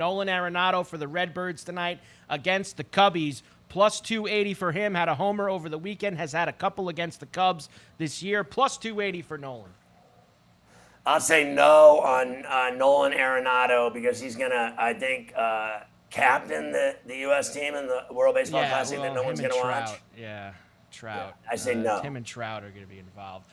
Nolan Arenado for the Redbirds tonight against the Cubbies. Plus 280 for him. Had a homer over the weekend. Has had a couple against the Cubs this year. Plus 280 for Nolan. I'll say no on Nolan Arenado because he's going to, I think, captain the U.S. team in the World Baseball Classic that no one's going to watch. Yeah, Trout. Yeah, I say no. Tim and Trout are going to be involved.